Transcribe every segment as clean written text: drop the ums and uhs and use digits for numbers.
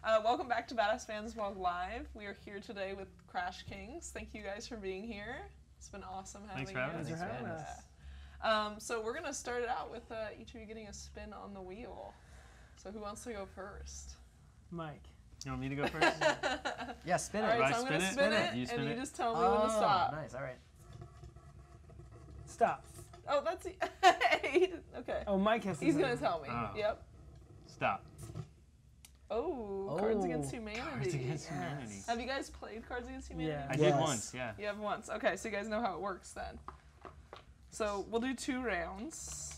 Welcome back to Badass Fans Vlog Live. We are here today with Crash Kings. Thank you guys for being here. It's been awesome having you. Thanks for having us. So we're going to start it out with each of you getting a spin on the wheel. So who wants to go first? Mike. You want me to go first? Yeah, spin it. All right, so I'm going to spin it, you spin and it? you just tell me when to stop. Nice, all right. Stop. Oh, that's... okay. Oh, Mike has to He's say going to tell me. Oh. Yep. Stop. Oh, Cards Against Humanity. Cards Against Humanity. Have you guys played Cards Against Humanity? Yeah. I did once, yeah. You have once. Okay, so you guys know how it works then. So we'll do 2 rounds,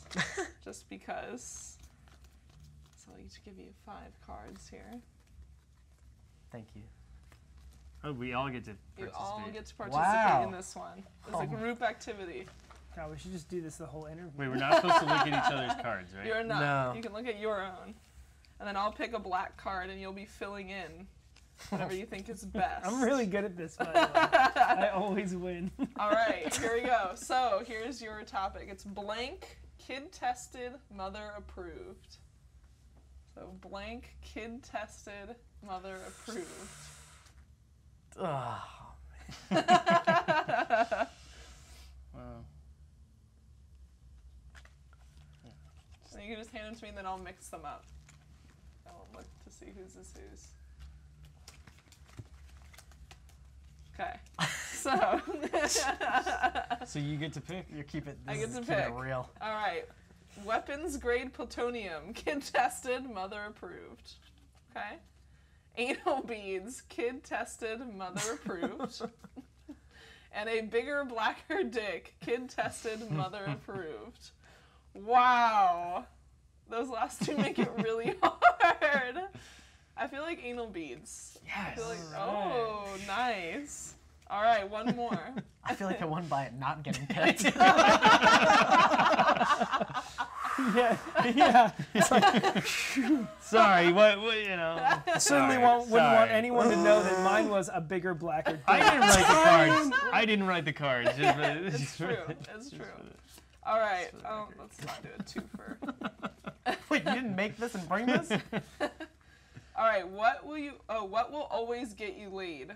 just because. So I'll each give you 5 cards here. Thank you. Oh, we all get to participate. You all get to participate Wow. in this one. It's a group activity. God, we should just do this the whole interview. Wait, we're not supposed to look at each other's cards, right? You're not. No. You can look at your own. And then I'll pick a black card and you'll be filling in whatever you think is best. I'm really good at this, by the way. I always win. All right, here we go. So here's your topic. It's blank, kid tested, mother approved. So blank, kid tested, mother approved. Oh, Wow. So you can just hand them to me and then I'll mix them up. I'll look to see whose is whose. Okay. So. So you get to pick? you keep it. I This get is to keeping pick. it real. All right. Weapons grade plutonium, kid tested, mother approved. Okay. Anal beads, kid tested, mother approved. And a bigger, blacker dick, kid tested, mother approved. Wow. Those last 2 make it really hard. I feel like anal beads. Yes. I feel like, oh, nice. All right, one more. I feel like I won by it not getting picked. Yeah. It's like, Sorry, what you know. I certainly wouldn't want anyone to know that mine was a bigger, blacker dick. I didn't write the cards. I didn't write the cards. It's true. It's true. All right. Let's not do a twofer. Wait, you didn't make this and bring this? All right. What will always get you laid?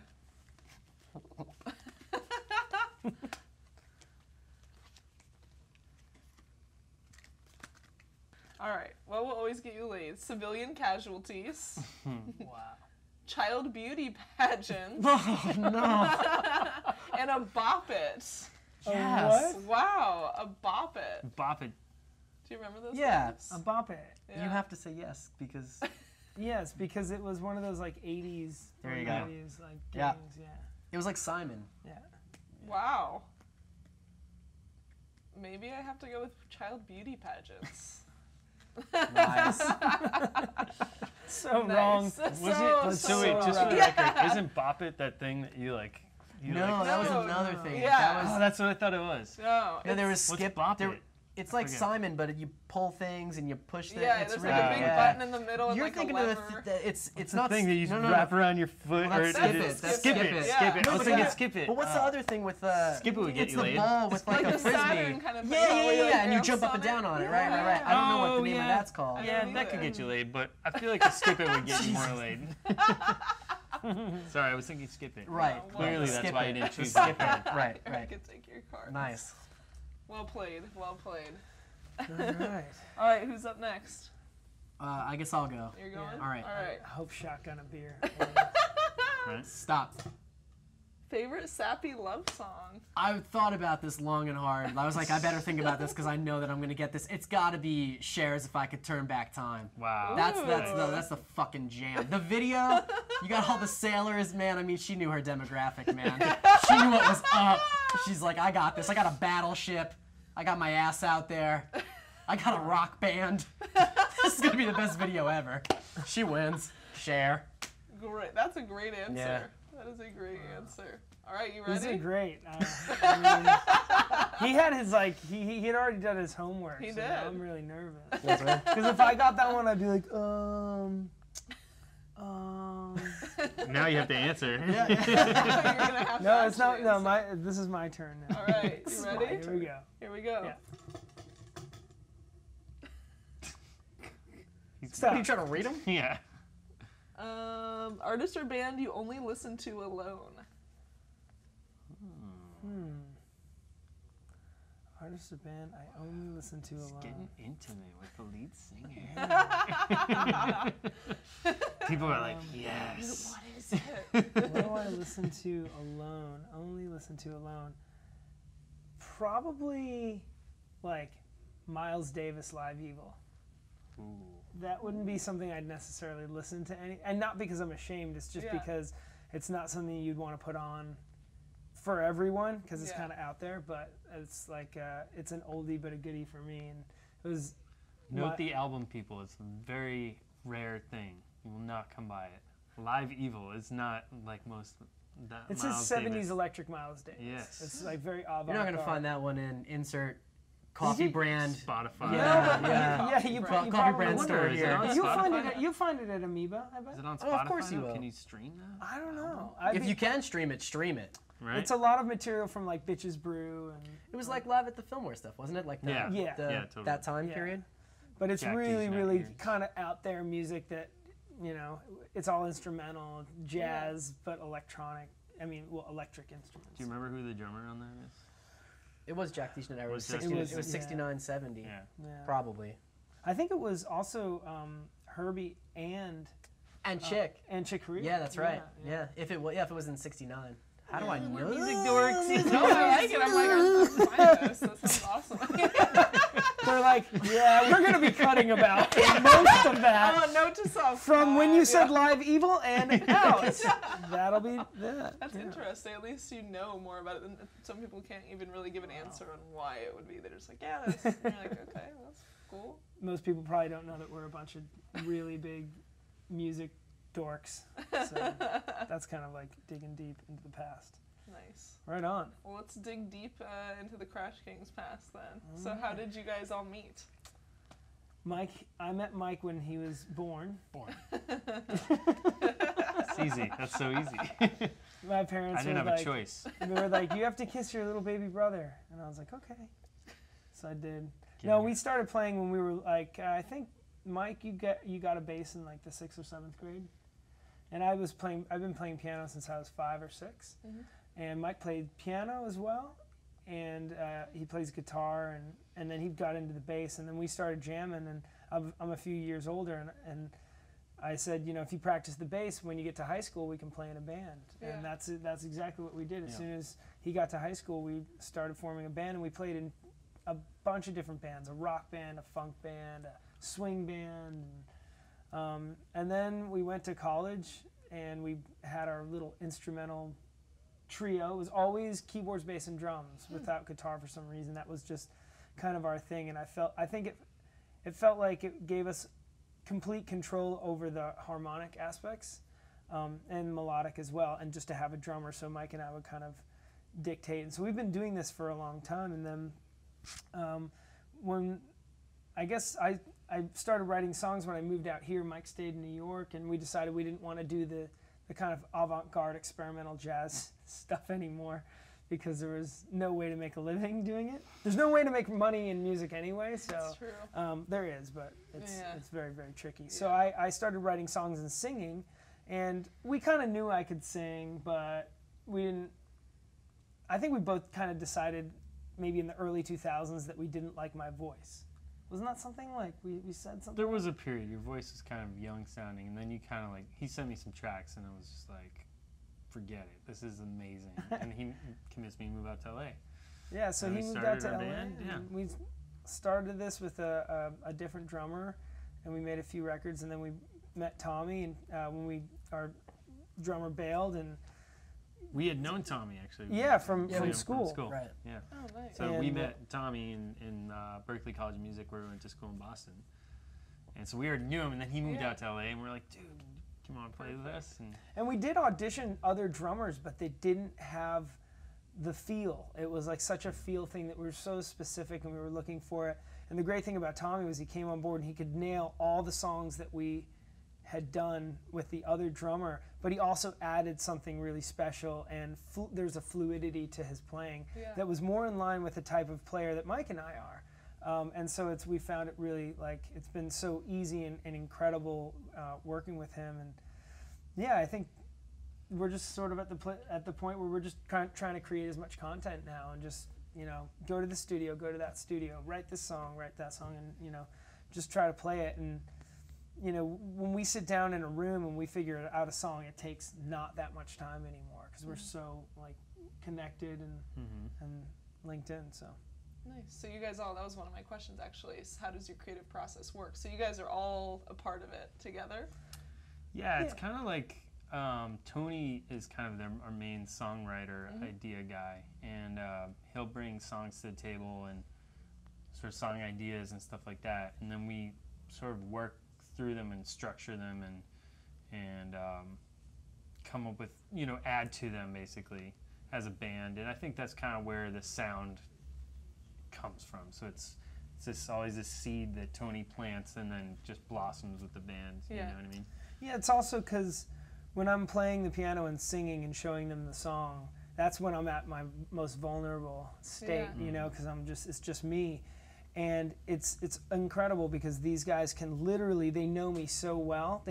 All right. What will always get you laid? Civilian casualties. Wow. Child beauty pageants. Oh, no. And a bop it. Yes. What? Wow. A bop it. Bop it. Do you remember those? Yeah. things? A bop it. Yeah. You have to say yes because Yes, because it was one of those like 80s There or you go. 90s like Yeah. games. Yeah. it was like Simon. Yeah. Wow. Maybe I have to go with child beauty pageants. Nice. So Nice. wrong. Was So it? So so wait, just for the wrong. record, isn't Bop It that thing that you like? You No, like, that was No, another no. thing. Yeah. That Oh, was, that's what I thought it was. No. no, there was What's skip. Bop there- It? It's like forget. Simon, but you pull things and you push things. Yeah, it's there's really, like a big yeah. button in the middle and You're like thinking a of lever. it's It's not the thing that you no, no, wrap no. around your foot. Well, or that's skip it. That's skip skip it. it. Yeah. Skip it. No, I was but thinking yeah. skip it. But what's the other thing with Skip it would get it's you the laid. ball with like Like a the frisbee. Saturn kind of thing. Yeah, yeah, where you, yeah, like, and you bounce jump up on and down on it. Yeah. Right, right, right. I don't know what Oh, the name of yeah. that's called. Yeah, me that could either. get you laid, but I feel like a skip it would get you more laid. Sorry, I was thinking skip it. Right. Well, Clearly, skip that's why it. you didn't choose Skip skip it. it. Right, I right. could take your card. Nice. Well played. Well played. All right. All right, who's up next? I guess I'll go. You're going? All right. All right. I hope shotgun a beer. Right? Stop. Favorite sappy love song? I thought about this long and hard. I was like, I better think about this because I know that I'm gonna get this. It's got to be Cher's If I Could Turn Back Time. Wow. That's the fucking jam. The video, you got all the sailors, man. I mean, she knew her demographic, man. She knew what was up. She's like, I got this. I got a battleship. I got my ass out there. I got a rock band. This is gonna be the best video ever. She wins. Cher. Great. That's a great answer. Yeah. That is a great answer. All right, you ready? These are great. I mean, he had his he had already done his homework. He so did. now I'm really nervous. That's right. Because if I got that one, I'd be like, Now you have to answer. Yeah. You're gonna have No, to it's not. actually No, answer. this is my turn now. All right, you ready? Here we go. Here we go. Yeah. What, Stop. are you trying to read them? Yeah. Artist or band you only listen to alone. Artist or band I only listen to alone. Getting intimate with the lead singer. People are like, yes. What is it? What do I listen to alone? Only listen to alone. Probably like Miles Davis Live Evil. Ooh. That wouldn't be something I'd necessarily listen to and not because I'm ashamed, it's just because it's not something you'd want to put on for everyone because it's kind of out there, but it's like it's an oldie but a goodie for me, and it was Note the album, people. It's a very rare thing. You will not come by it. Live Evil is not like most. It's his 70s electric Miles Davis. Yes. It's like very avant-garde. You're not gonna find that one in insert coffee brand. Spotify. You Coffee probably brand would. store here. You'll find it at Amoeba, I bet. Is it on Spotify? Oh, of course you now? will. Can you stream that? I don't know. If you can stream it, stream it. Right. It's a lot of material from like Bitches Brew and. It was like live at the Fillmore stuff, wasn't it? Like Yeah, totally. that time Yeah. period. But it's Jack really, D's really Neck kind of out there music that, you know, it's all instrumental, jazz, but electronic. I mean, well, electric instruments. Do you remember who the drummer on that is? It was Jack Deschner. It was Was it- 60, it was- it was 69, 70, Yeah. Yeah. probably. I think it was also Herbie and Chick. Chick Corea. Yeah, that's right. Yeah. If it was in 69. How do I know Music that? dorks. No, I like it. I'm like, I'm find this. That sounds awesome. They're like, yeah, we're going to be cutting about most of that. Note to self. From when you said yeah. Live Evil and out. That'll be that. That's interesting. At least you know more about it. Than some people can't even really give an answer on why it would be. They're just like, yeah, that's. And you're like, okay, that's cool. Most people probably don't know that we're a bunch of really big music dorks. So that's kind of like digging deep into the past. Nice. Right on. Well, let's dig deep into the Crash Kings past then. So how did you guys all meet? Mike, I met Mike when he was born. It's easy. That's so easy. My parents I didn't were have like, a choice. they were like, you have to kiss your little baby brother. And I was like, okay. So I did. Give No, me- we started playing when we were like, I think, Mike, you got a bass in like the 6th or 7th grade. And I've been playing piano since I was 5 or 6. Mhm. And Mike played piano as well. And he plays guitar, and then he got into the bass, and then we started jamming, and I'm a few years older, and I said, you know, if you practice the bass, when you get to high school, we can play in a band. Yeah. And that's exactly what we did. As Yeah. soon as he got to high school, we started forming a band, and we played in a bunch of different bands, a rock band, a funk band, a swing band. And then we went to college, and we had our little instrumental trio. It was always keyboards, bass, and drums without guitar for some reason. That was just kind of our thing, and I think it felt like it gave us complete control over the harmonic aspects and melodic as well, and just to have a drummer so Mike and I would kind of dictate. And so we've been doing this for a long time, and then when I guess I started writing songs when I moved out here. Mike stayed in New York, and we decided we didn't want to do the kind of avant-garde experimental jazz stuff anymore because there was no way to make a living doing it. There's no way to make money in music anyway, so That's true. there is, but it's very, very tricky. So Yeah. I started writing songs and singing, and we kind of knew I could sing, but we didn't. I think we both kind of decided maybe in the early 2000s that we didn't like my voice. Wasn't that something like we said something? There was a period. Your voice was kind of young sounding, and then you kind of like, he sent me some tracks, and I was just like, forget it. This is amazing. And he convinced me to move out to LA. Yeah, so And he we moved out started to our LA, band, yeah. and we started this with a different drummer, and we made a few records, and then we met Tommy, and when our drummer bailed, and We had known Tommy, actually. yeah, from We knew him school. Right. Yeah. Oh, nice. So we And, met Tommy in Berklee College of Music, where we went to school in Boston. And so we already knew him, and then he moved out to LA, and we're like, dude, come on, play with us. And we did audition other drummers, but they didn't have the feel. It was like such a feel thing that we were so specific, and we were looking for it. And the great thing about Tommy was he came on board and he could nail all the songs that we had done with the other drummer, but he also added something really special, and there's a fluidity to his playing that was more in line with the type of player that Mike and I are. And so we found it really, like, it's been so easy and incredible working with him. And yeah, I think we're just sort of at the point where we're just trying to create as much content now, and just, you know, go to the studio, go to that studio, write this song, write that song, and, you know, just try to play it. And, you know, when we sit down in a room and we figure out a song, it takes not that much time anymore, because we're so like connected and linked in. So nice. So you guys all, that was one of my questions actually, is how does your creative process work? So you guys are all a part of it together? Yeah, it's kind of like Tony is kind of our main songwriter, idea guy, and he'll bring songs to the table and sort of song ideas and stuff like that, and then we sort of work through them and structure them and come up with, you know, add to them basically as a band. And I think that's kind of where the sound comes from. So it's just always a seed that Tony plants and then just blossoms with the band. You know what I mean? Yeah, it's also because when I'm playing the piano and singing and showing them the song, that's when I'm at my most vulnerable state, you know, because it's just me. And it's incredible because these guys can literally, they know me so well.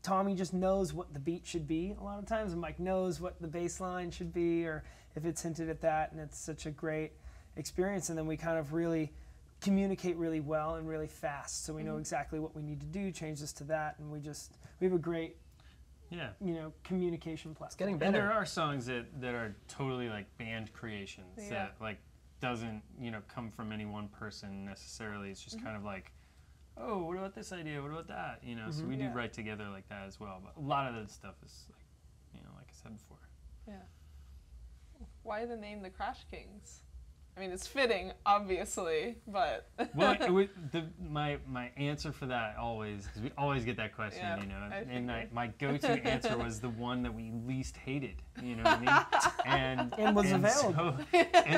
Tommy just knows what the beat should be a lot of times, and Mike knows what the bass line should be, or if it's hinted at that, and it's such a great experience. And then we kind of really communicate really well and really fast, so we know exactly what we need to do, change this to that, and we have a great, you know, communication platform. It's getting better. And there are songs that are totally like band creations that like doesn't, you know, come from any one person necessarily. It's just kind of like, oh, what about this idea? What about that? You know, so we do write together like that as well. But a lot of that stuff is like, you know, like I said before. Yeah. Why the name the Crash Kings? I mean, it's fitting, obviously, but well, my answer for that always, because we always get that question, you know, and my go-to answer was the one that we least hated, you know what I mean? And was available.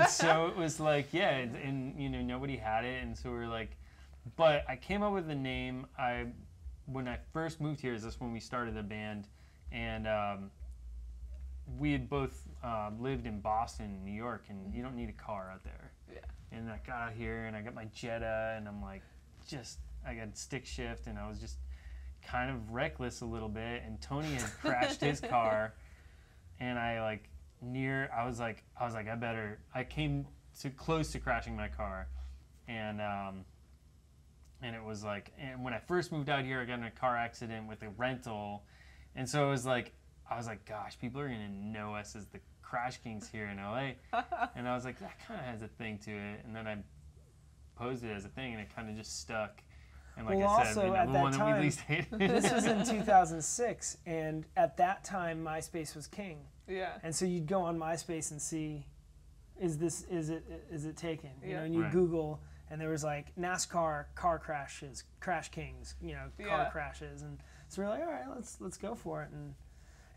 So it was like, and you know, nobody had it, and so we were like, but I came up with the name. When I first moved here, is this when we started the band, and we had both lived in Boston and New York, and you don't need a car out there. Yeah. And I got out here, and I got my Jetta, and I'm like, I got stick shift, and I was just kind of reckless a little bit, and Tony had crashed his car, and I came close to crashing my car, and it was like, and when I first moved out here, I got in a car accident with a rental, and so it was like, I was like, gosh, people are gonna know us as the Crash Kings here in LA. And I was like, that kind of has a thing to it. And then I posed it as a thing, and it kind of just stuck. And like I said, at the that one time, that we least hated. This was in 2006, and at that time, MySpace was king. Yeah. And so you'd go on MySpace and see, is it taken? You know, and you Google, and there was like NASCAR car crashes, Crash Kings, you know, car crashes, and so we're like, all right, let's go for it.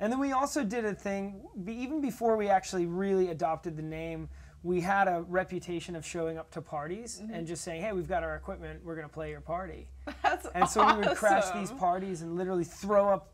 And then we also did a thing, even before we actually really adopted the name, we had a reputation of showing up to parties and just saying, hey, we've got our equipment, we're going to play your party. And so we would crash these parties and literally throw up,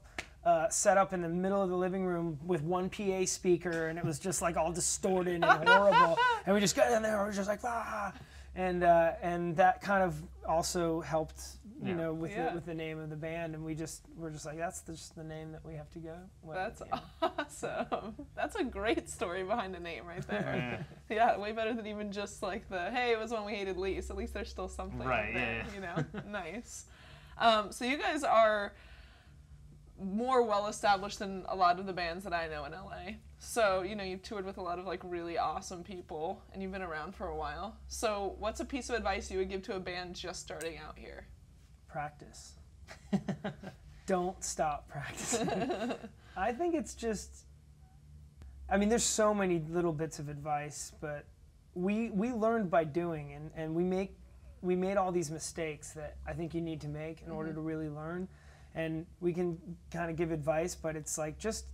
set up in the middle of the living room with one PA speaker, and it was just like all distorted and horrible. And we just got in there, and we were just like, ah. And that kind of also helped, you know, with the name of the band, and we're just like, that's just the name that we have to go with. That's awesome. That's a great story behind the name right there. Yeah, way better than even just like the, hey, it was when we hated least. At least there's still something there, you know. Nice. So you guys are more well established than a lot of the bands that I know in LA. So, you know, you've toured with a lot of like really awesome people, and you've been around for a while. So what's a piece of advice you would give to a band just starting out here? Practice. Don't stop practicing. I think it's just, I mean, there's so many little bits of advice, but we learned by doing, and we made all these mistakes that I think you need to make in order to really learn. And we can kind of give advice, but it's like just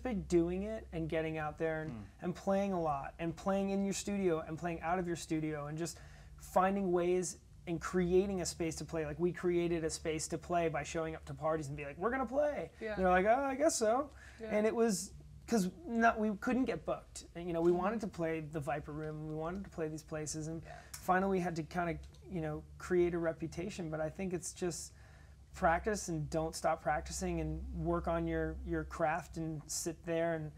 by doing it and getting out there and playing a lot, and playing in your studio and playing out of your studio, and just finding ways and creating a space to play. Like, we created a space to play by showing up to parties and be like, we're gonna play. Yeah. And they're like, oh, I guess so. Yeah. And it was because we couldn't get booked. And, you know, we wanted to play the Viper Room, we wanted to play these places, and finally we had to kind of, you know, create a reputation. But I think it's just practice and don't stop practicing and work on your craft and sit there and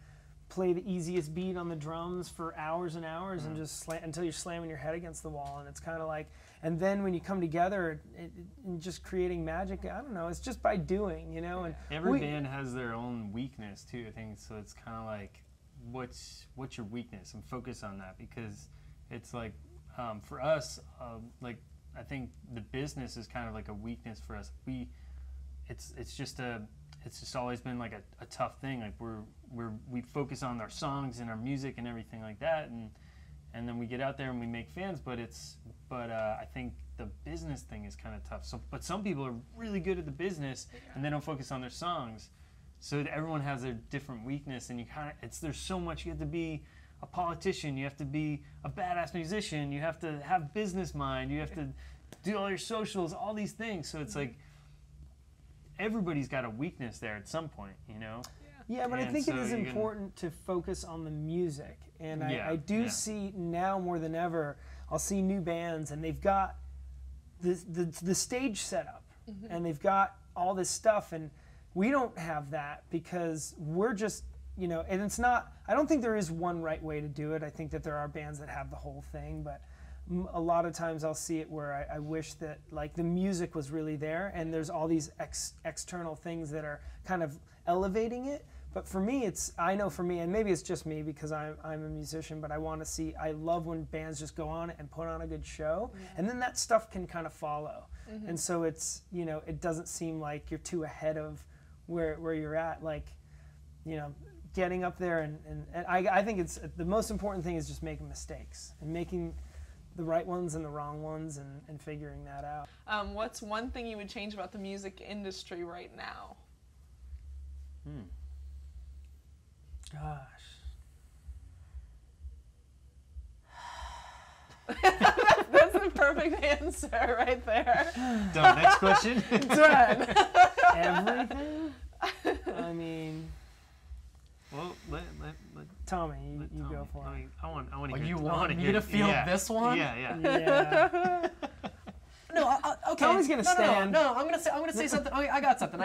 play the easiest beat on the drums for hours and hours and just until you're slamming your head against the wall. And it's kind of like, and then when you come together and just creating magic, I don't know, it's just by doing, you know. And every band has their own weakness too, I think. So it's kind of like, what's your weakness, and focus on that, because it's like for us, like I think the business is kind of like a weakness for us. It's just always been like a tough thing. Like we focus on our songs and our music and everything like that, and then we get out there and we make fans. But I think the business thing is kind of tough. So, but some people are really good at the business and they don't focus on their songs. So everyone has their different weakness, and there's so much. You have to be a politician, you have to be a badass musician, you have to have business mind, you have to do all your socials, all these things. So it's like everybody's got a weakness there at some point, you know? Yeah, but I think it is important to focus on the music. And I do see now more than ever, I'll see new bands and they've got the stage set up and they've got all this stuff, and we don't have that because we're just, you know, and it's not, I don't think there is one right way to do it. I think that there are bands that have the whole thing, but a lot of times I'll see it where I wish that like the music was really there and there's all these external things that are kind of elevating it. But for me, I know for me, and maybe it's just me because I'm a musician, but I love when bands just go on and put on a good show, and then that stuff can kind of follow. And so it's, you know, it doesn't seem like you're too ahead of where you're at, like, you know, getting up there and I think it's the most important thing is just making mistakes and making the right ones and the wrong ones and figuring that out. What's one thing you would change about the music industry right now? Gosh. That's the perfect answer right there. Done. Next question. Done. Everything? I mean... Well, let Tommy, you go for it. I want to Oh, hear. you want me to feel this one? Yeah. No, okay. Tommy's gonna stand. No, I'm gonna say something. Okay, I got something.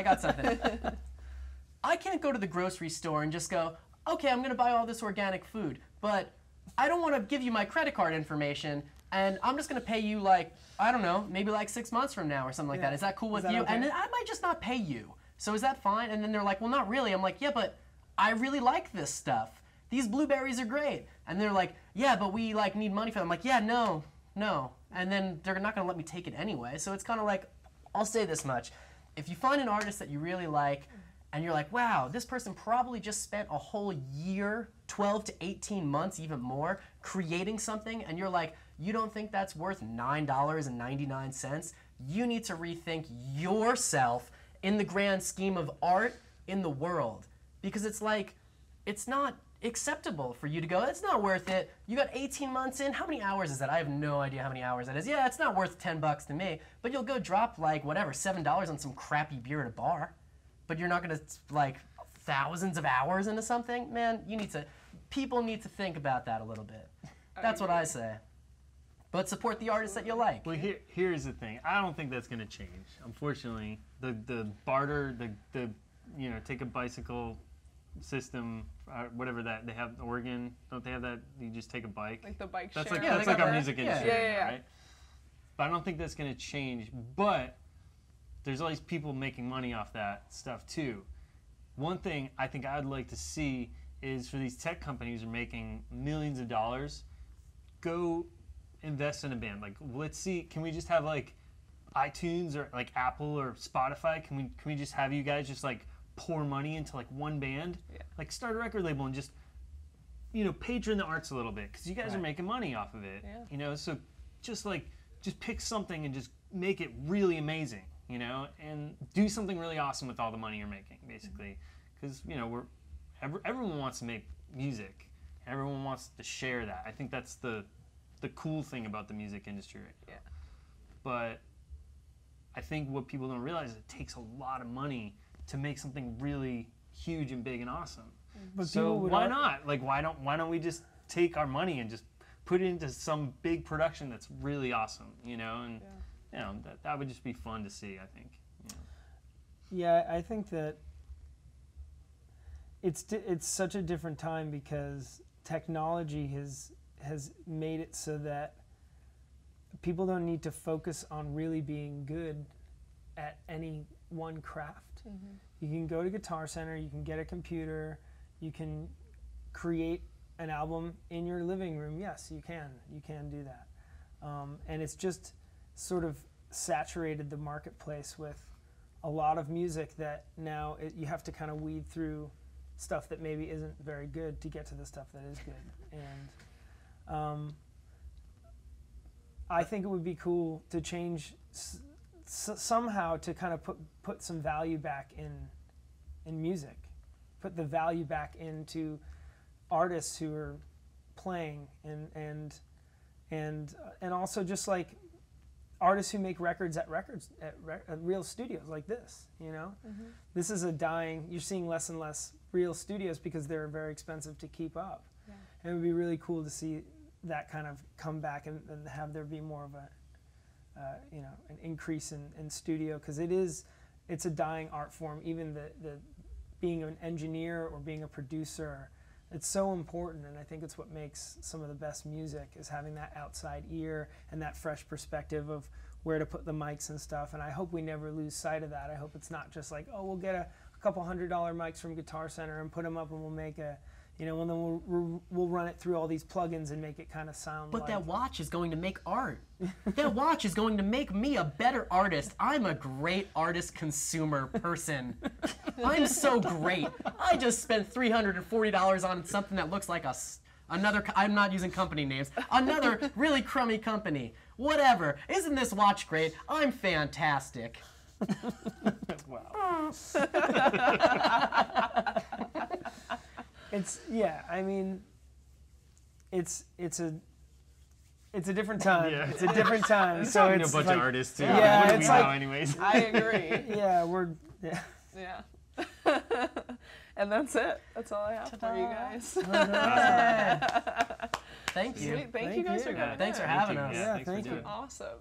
I can't go to the grocery store and just go, okay, I'm gonna buy all this organic food, but I don't want to give you my credit card information, and I'm just gonna pay you like, I don't know, maybe like 6 months from now or something like that. Is that cool with you? Okay? And then I might just not pay you. So is that fine? And then they're like, well, not really. I'm like, yeah, but I really like this stuff. These blueberries are great. And they're like, yeah, but we like need money for them. I'm like, yeah, no. And then they're not gonna let me take it anyway. So it's kind of like, I'll say this much. If you find an artist that you really like, and you're like, wow, this person probably just spent a whole year, 12 to 18 months, even more, creating something, and you're like, you don't think that's worth $9.99? You need to rethink yourself in the grand scheme of art in the world. Because it's like, it's not acceptable for you to go, it's not worth it. You got 18 months in, how many hours is that? I have no idea how many hours that is. Yeah, it's not worth 10 bucks to me, but you'll go drop like, whatever, $7 on some crappy beer at a bar. But you're not gonna like thousands of hours into something? Man, people need to think about that a little bit. That's what I say. But support the artists that you like. Well, here's the thing. I don't think that's gonna change. Unfortunately, the barter, the you know, take a bicycle system, whatever that they have. Oregon, don't they have that? You just take a bike. Like the bike that's share. like that's like our music industry, Yeah. right? But I don't think that's gonna change. But there's all these people making money off that stuff too. One thing I think I'd like to see is for these tech companies who are making millions of dollars, go invest in a band. Like, let's see, can we just have like iTunes or like Apple or Spotify? Can we just have you guys just like pour money into like one band? Yeah. Like start a record label and just, you know, patron the arts a little bit because you guys are making money off of it. Yeah. You know, so just pick something and just make it really amazing. You know, and do something really awesome with all the money you're making, basically, because you know everyone wants to make music, everyone wants to share that. I think that's the cool thing about the music industry right now. Yeah. But I think what people don't realize is it takes a lot of money to make something really huge and big and awesome. But so why not? Like why don't we just take our money and just put it into some big production that's really awesome, you know? And you know, that would just be fun to see, I think. You know. Yeah, I think that it's such a different time because technology has made it so that people don't need to focus on really being good at any one craft. Mm-hmm. You can go to Guitar Center, you can get a computer, you can create an album in your living room. Yes, you can do that. And it's just sort of saturated the marketplace with a lot of music that now you have to kind of weed through stuff that maybe isn't very good to get to the stuff that is good. And I think it would be cool to change somehow to kind of put some value back in music, put the value back into artists who are playing and also just like artists who make records at real studios like this, you know. Mm-hmm. This is you're seeing less and less real studios because they're very expensive to keep up. Yeah. And it would be really cool to see that kind of come back and have there be more of an increase in studio, because it's a dying art form. Even the being an engineer or being a producer, it's so important, and I think it's what makes some of the best music, is having that outside ear and that fresh perspective of where to put the mics and stuff. And I hope we never lose sight of that. I hope it's not just like, oh, we'll get a couple $100 mics from Guitar Center and put them up and we'll make and then we'll run it through all these plugins and make it kind of sound But like... that watch is going to make art. That watch is going to make me a better artist. I'm a great artist consumer person. I'm so great. I just spent $340 on something that looks like another, I'm not using company names, another really crummy company. Whatever. Isn't this watch great? I'm fantastic. Wow. It's a different time. Yeah. It's a different time. He's so talking it's to a bunch like, of artists too. Yeah, What do it's we know like- anyways? I agree. Yeah. Yeah. And that's it. That's all I have for you guys. Thank you. Sweet. Thank you guys for coming. Thanks for in. having us. Yeah, Thanks for thank doing you. it. Awesome.